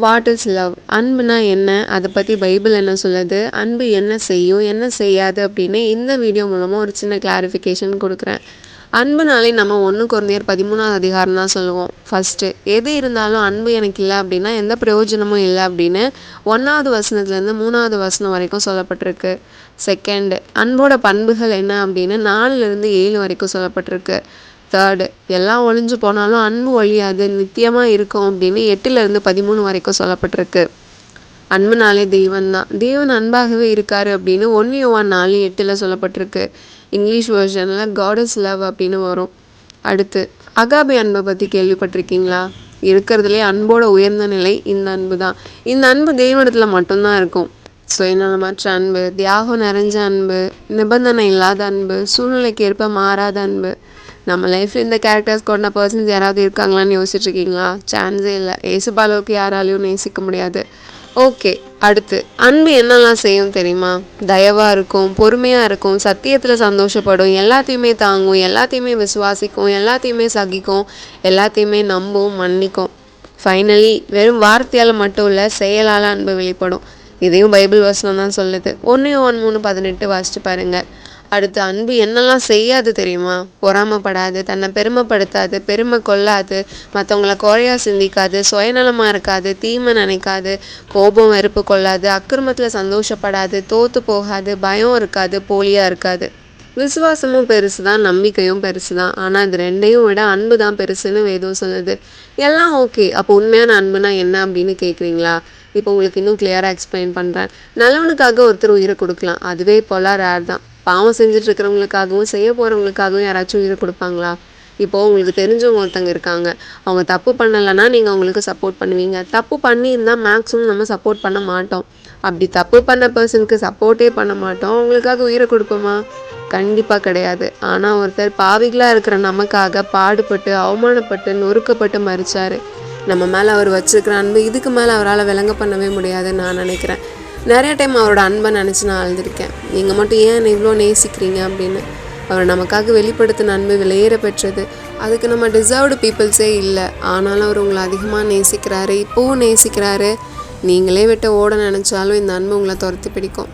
What is love? அன்புனா என்ன? அதை பற்றி பைபிள் என்ன சொல்லுது? அன்பு என்ன செய்யும், என்ன செய்யாது அப்படின்னு இந்த வீடியோ மூலமாக ஒரு சின்ன கிளாரிஃபிகேஷன் கொடுக்குறேன். அன்புனாலே நம்ம 1 கொரிந்தியர் 13ஆவது அதிகாரம் தான் சொல்லுவோம். ஃபஸ்ட்டு எது இருந்தாலும் அன்பு எனக்கு இல்லை அப்படின்னா எந்த பிரயோஜனமும் இல்லை அப்படின்னு 1வது வசனத்துலேருந்து 3வது வசனம் வரைக்கும் சொல்லப்பட்டிருக்கு. செகண்டு, அன்போட பண்புகள் என்ன அப்படின்னு 4லேருந்து 7 வரைக்கும் சொல்லப்பட்டிருக்கு. தேர்டு, எல்லாம் ஒழிஞ்சு போனாலும் அன்பு ஒழியாது, நித்தியமாக இருக்கும் அப்படின்னு 8லேருந்து 13 வரைக்கும் சொல்லப்பட்டிருக்கு. அன்புனாலே தெய்வம் தான், தெய்வன் அன்பாகவே இருக்காரு அப்படின்னு 1 யோவான் 4:8 சொல்லப்பட்டிருக்கு. இங்கிலீஷ் வெர்ஷனில் காட் இஸ் லவ் அப்படின்னு வரும். அடுத்து அகாபே அன்பை பற்றி கேள்விப்பட்டிருக்கீங்களா? இருக்கிறதுலே அன்போட உயர்ந்த நிலை இந்த அன்பு தான். இந்த அன்பு தெய்வத்தில் மட்டும்தான் இருக்கும். சுயநலமற்ற அன்பு, தியாகம் நிறைஞ்ச அன்பு, நிபந்தனை இல்லாத அன்பு, சூழ்நிலைக்கு ஏற்ப மாறாத அன்பு. நம்ம லைஃப்பில் இந்த கேரக்டர்ஸ் கொண்ட பர்சன்ஸ் யாராவது இருக்காங்களான்னு யோசிச்சுட்ருக்கீங்களா? சான்ஸே இல்லை. ஏசுப்பா அளவுக்கு யாராலையும் நேசிக்க முடியாது. ஓகே, அடுத்து அன்பு என்னெல்லாம் செய்யும் தெரியுமா? தயவாக இருக்கும், பொறுமையாக இருக்கும், சத்தியத்தில் சந்தோஷப்படும், எல்லாத்தையுமே தாங்கும், எல்லாத்தையுமே விசுவாசிக்கும், எல்லாத்தையுமே சகிக்கும், எல்லாத்தையுமே நம்பும், மன்னிக்கும். ஃபைனலி வெறும் வார்த்தையால் மட்டும் இல்லை, செயலால் அன்பு வெளிப்படும். இதையும் பைபிள் வசனம் தான் சொல்லுது. 1 யோவான் 3:18 வாசிச்சு பாருங்கள். அடுத்து அன்பு என்னெல்லாம் செய்யாது தெரியுமா? பொறாமப்படாது, தன்னை பெருமைப்படுத்தாது, பெருமை கொள்ளாது, மற்றவங்கள குறையா சிந்திக்காது, சுயநலமாக இருக்காது, தீமை நினைக்காது, கோபம் வெறுப்பு கொள்ளாது, அக்கிரமத்தில் சந்தோஷப்படாது, தோற்று போகாது, பயம் இருக்காது, போலியாக இருக்காது. விசுவாசமும் பெருசு தான், நம்பிக்கையும் பெருசு தான். ஆனால் இது ரெண்டையும் விட அன்பு தான் பெருசுன்னு வேதம் சொல்லுது. எல்லாம் ஓகே, அப்போ உண்மையான அன்புனா என்ன அப்படின்னு கேட்குறீங்களா? இப்போ உங்களுக்கு இன்னும் கிளியராக எக்ஸ்பிளைன் பண்ணுறேன். நல்லவனுக்காக ஒருத்தர் உயிரை கொடுக்கலாம், அதுவே இப்போலாம் ரேர் தான். பாவம் செஞ்சுட்டு இருக்கிறவங்களுக்காகவும் செய்ய போகிறவங்களுக்காகவும் யாராச்சும் உயிரை கொடுப்பாங்களா? இப்போது உங்களுக்கு தெரிஞ்சவங்க ஒருத்தங்க இருக்காங்க, அவங்க தப்பு பண்ணலைன்னா நீங்கள் அவங்களுக்கு சப்போர்ட் பண்ணுவீங்க. தப்பு பண்ணியிருந்தால் மேக்ஸிமம் நம்ம சப்போர்ட் பண்ண மாட்டோம். அப்படி தப்பு பண்ண பர்சனுக்கு சப்போர்ட்டே பண்ண மாட்டோம், அவங்களுக்காக உயிரை கொடுப்போமா? கண்டிப்பாக கிடையாது. ஆனால் ஒருத்தர் பாவிகளாக இருக்கிற நமக்காக பாடுபட்டு, அவமானப்பட்டு, நொறுக்கப்பட்டு மறிச்சார். நம்ம மேலே அவர் வச்சுருக்கிற அன்பு இதுக்கு மேலே அவரால் விளங்க பண்ணவே முடியாதுன்னு நான் நினைக்கிறேன். நிறைய டைம் அவரோட அன்பை நினச்சி நான் அழுதுருக்கேன். நீங்கள் மட்டும் ஏன் என்னை இவ்வளோ நேசிக்கிறீங்க அப்படின்னு. அவர் நமக்காக வெளிப்படுத்தின அன்பு விலையேற பெற்றது. அதுக்கு நம்ம டிசர்வ்டு பீப்புள்ஸே இல்லை. ஆனாலும் அவர் உங்களை அதிகமாக நேசிக்கிறாரு, இப்போவும் நேசிக்கிறாரு. நீங்களே விட்டு ஓட நினச்சாலும் இந்த அன்பு உங்களை துரத்து பிடிக்கும்.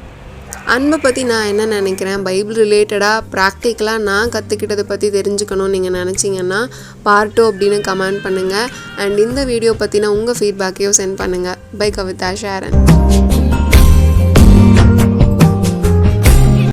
அன்பை பற்றி நான் என்ன நினைக்கிறேன், பைபிள் ரிலேட்டடாக ப்ராக்டிக்கலாக நான் கற்றுக்கிட்டதை பற்றி தெரிஞ்சுக்கணும்னு நீங்கள் நினச்சிங்கன்னா பார்ட் 2 அப்படின்னு கமெண்ட் பண்ணுங்கள். அண்ட் இந்த வீடியோ பற்றின உங்கள் ஃபீட்பேக்கையும் சென்ட் பண்ணுங்கள். பை கவிதா ஷேரன்.